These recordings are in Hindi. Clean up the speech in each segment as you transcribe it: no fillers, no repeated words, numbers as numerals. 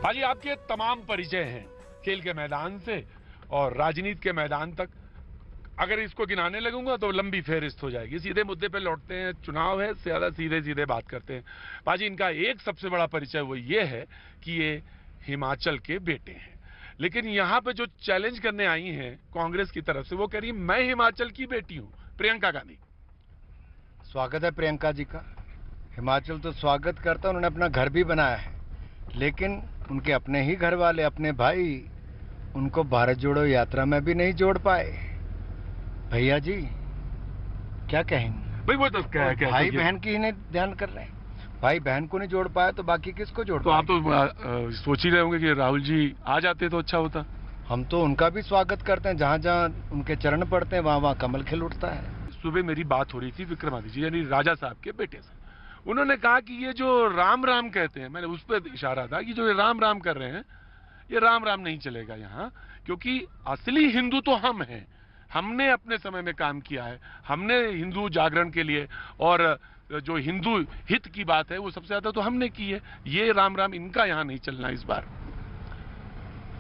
हाजी, आपके तमाम परिचय हैं खेल के मैदान से और राजनीति के मैदान तक। अगर इसको गिनाने लगूंगा तो लंबी फेहरिस्त हो जाएगी। सीधे मुद्दे पे लौटते हैं, चुनाव है, ज्यादा सीधे सीधे बात करते हैं। बाजी, इनका एक सबसे बड़ा परिचय वो ये है कि ये हिमाचल के बेटे हैं। लेकिन यहाँ पे जो चैलेंज करने आई हैं कांग्रेस की तरफ से, वो कह रही है मैं हिमाचल की बेटी हूँ, प्रियंका गांधी। स्वागत है प्रियंका जी का। हिमाचल तो स्वागत करता, उन्होंने अपना घर भी बनाया है, लेकिन उनके अपने ही घर वाले, अपने भाई, उनको भारत जोड़ो यात्रा में भी नहीं जोड़ पाए। भैया जी क्या कहेंगे? भाई वो तो क्या भाई बहन की ही नहीं ध्यान कर रहे हैं। भाई बहन को नहीं जोड़ पाया तो बाकी किसको जोड़ तो आप तो सोच ही रहे होंगे कि राहुल जी आ जाते तो अच्छा होता। हम तो उनका भी स्वागत करते हैं, जहाँ जहाँ उनके चरण पड़ते हैं वहाँ वहाँ कमल खिल उठता है। सुबह मेरी बात हो रही थी विक्रमादित्य जी यानी राजा साहब के बेटे से। उन्होंने कहा कि ये जो राम राम कहते हैं, मैंने उस पर इशारा था कि जो ये राम राम कर रहे हैं, ये राम राम नहीं चलेगा यहाँ, क्योंकि असली हिंदू तो हम हैं। हमने अपने समय में काम किया है, हमने हिंदू जागरण के लिए, और जो हिंदू हित की बात है वो सबसे ज्यादा तो हमने की है। ये राम राम इनका यहाँ नहीं चलना इस बार।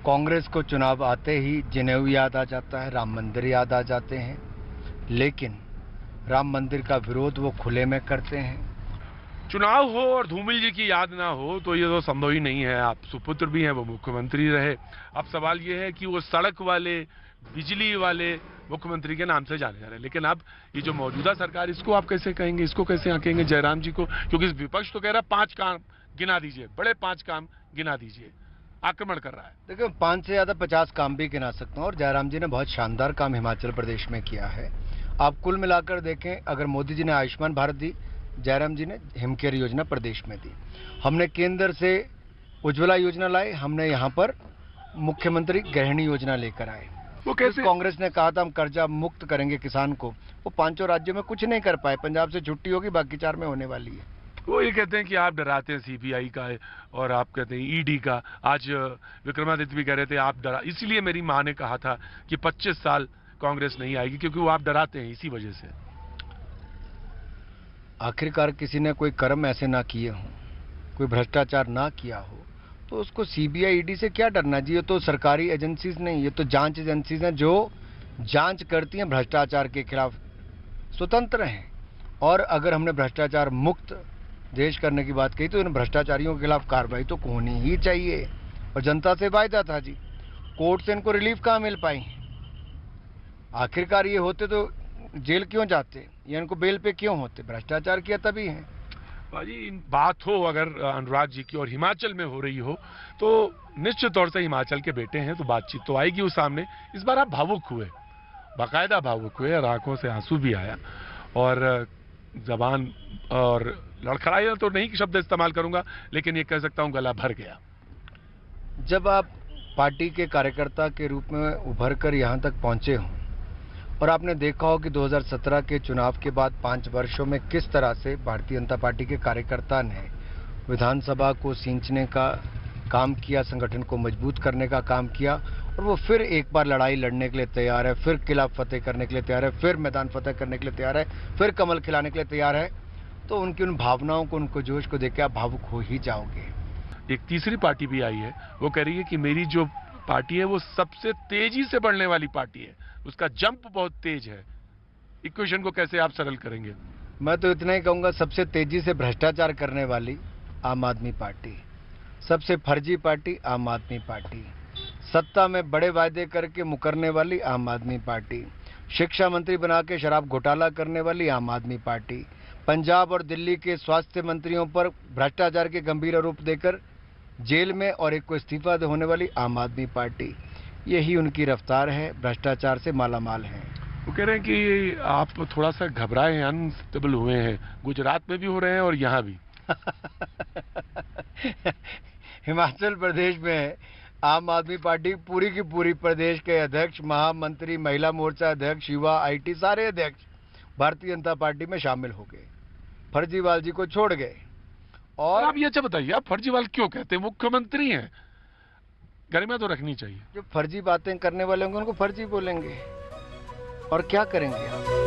कांग्रेस को चुनाव आते ही जनेऊ याद आ जाता है, राम मंदिर याद आ जाते हैं, लेकिन राम मंदिर का विरोध वो खुले में करते हैं। चुनाव हो और धूमिल जी की याद ना हो तो ये तो संभव ही नहीं है। आप सुपुत्र भी हैं, वो मुख्यमंत्री रहे। अब सवाल ये है कि वो सड़क वाले, बिजली वाले मुख्यमंत्री के नाम से जाने जा रहे हैं, लेकिन अब ये जो मौजूदा सरकार, इसको आप कैसे कहेंगे, इसको कैसे आंकेंगे जयराम जी को? क्योंकि विपक्ष तो कह रहा है 5 काम गिना दीजिए, बड़े 5 काम गिना दीजिए, आक्रमण कर रहा है। देखिए 5 से ज्यादा 50 काम भी गिना सकता हूँ, और जयराम जी ने बहुत शानदार काम हिमाचल प्रदेश में किया है। आप कुल मिलाकर देखें, अगर मोदी जी ने आयुष्मान भारत दी, जयराम जी ने हिमकेयर योजना प्रदेश में दी, हमने केंद्र से उज्ज्वला योजना लाए, हमने यहाँ पर मुख्यमंत्री गृहिणी योजना लेकर आए। वो कैसे? कांग्रेस ने कहा था हम कर्जा मुक्त करेंगे किसान को, वो 5 राज्यों में कुछ नहीं कर पाए। पंजाब से छुट्टी होगी, बाकी 4 में होने वाली है। वो ये कहते हैं कि आप डराते हैं सीबीआई का है, और आप कहते हैं ईडी का। आज विक्रमादित्य भी कह रहे थे आप डरा, इसीलिए मेरी माँ ने कहा था कि 25 साल कांग्रेस नहीं आएगी, क्योंकि वो आप डराते हैं इसी वजह से। आखिरकार किसी ने कोई कर्म ऐसे ना किए हों, कोई भ्रष्टाचार ना किया हो, तो उसको सीबीआई ईडी से क्या डरना जी? ये तो सरकारी एजेंसीज नहीं, ये तो जांच एजेंसीज हैं जो जांच करती हैं भ्रष्टाचार के खिलाफ, स्वतंत्र हैं। और अगर हमने भ्रष्टाचार मुक्त देश करने की बात कही तो इन भ्रष्टाचारियों के खिलाफ कार्रवाई तो होनी ही चाहिए। और जनता से वायदा था जी, कोर्ट से इनको रिलीफ कहाँ मिल पाई? आखिरकार ये होते तो जेल क्यों जाते, या इनको बेल पे क्यों होते? भ्रष्टाचार किया तभी है। भाजी, बात हो अगर अनुराग जी की और हिमाचल में हो रही हो, तो निश्चित तौर से हिमाचल के बेटे हैं तो बातचीत तो आएगी उस सामने। इस बार आप भावुक हुए, बाकायदा भावुक हुए, और आंखों से आंसू भी आया, और जबान और लड़खड़ाया तो नहीं शब्द इस्तेमाल करूंगा, लेकिन ये कह सकता हूं गला भर गया। जब आप पार्टी के कार्यकर्ता के रूप में उभर कर यहाँ तक पहुंचे हों, और आपने देखा हो कि 2017 के चुनाव के बाद 5 वर्षों में किस तरह से भारतीय जनता पार्टी के कार्यकर्ता ने विधानसभा को सींचने का काम किया, संगठन को मजबूत करने का काम किया, और वो फिर एक बार लड़ाई लड़ने के लिए तैयार है, फिर किला फतेह करने के लिए तैयार है, फिर मैदान फतेह करने के लिए तैयार है, फिर कमल खिलाने के लिए तैयार है, तो उनकी उन भावनाओं को, उनको जोश को देख के आप भावुक हो ही जाओगे। एक तीसरी पार्टी भी आई है, वो कह रही है कि मेरी जो पार्टी है वो सबसे तेजी से बढ़ने वाली पार्टी है, उसका जंप बहुत तेज है। इक्वेशन को कैसे आप सरल करेंगे? मैं तो इतना ही कहूंगा, सबसे तेजी से भ्रष्टाचार करने वाली आम आदमी पार्टी, सबसे फर्जी पार्टी आम आदमी पार्टी, सत्ता में बड़े वायदे करके मुकरने वाली आम आदमी पार्टी, शिक्षा मंत्री बना के शराब घोटाला करने वाली आम आदमी पार्टी, पंजाब और दिल्ली के स्वास्थ्य मंत्रियों पर भ्रष्टाचार के गंभीर आरोप देकर जेल में और एक को इस्तीफा होने वाली आम आदमी पार्टी। यही उनकी रफ्तार है, भ्रष्टाचार से मालामाल है। वो कह रहे हैं कि आप थोड़ा सा घबराए हैं, अनस्टेबल हुए हैं, गुजरात में भी हो रहे हैं और यहाँ भी। हिमाचल प्रदेश में आम आदमी पार्टी पूरी की पूरी प्रदेश के अध्यक्ष, महामंत्री, महिला मोर्चा अध्यक्ष, युवा, आईटी सारे अध्यक्ष भारतीय जनता पार्टी में शामिल हो गए, फर्जीवाल जी को छोड़ गए। और आप ये अच्छा बताइए, आप फर्जीवाल क्यों कहते हैं? मुख्यमंत्री हैं, गरिमा तो रखनी चाहिए। जो फर्जी बातें करने वाले होंगे उनको फर्जी बोलेंगे, और क्या करेंगे आप?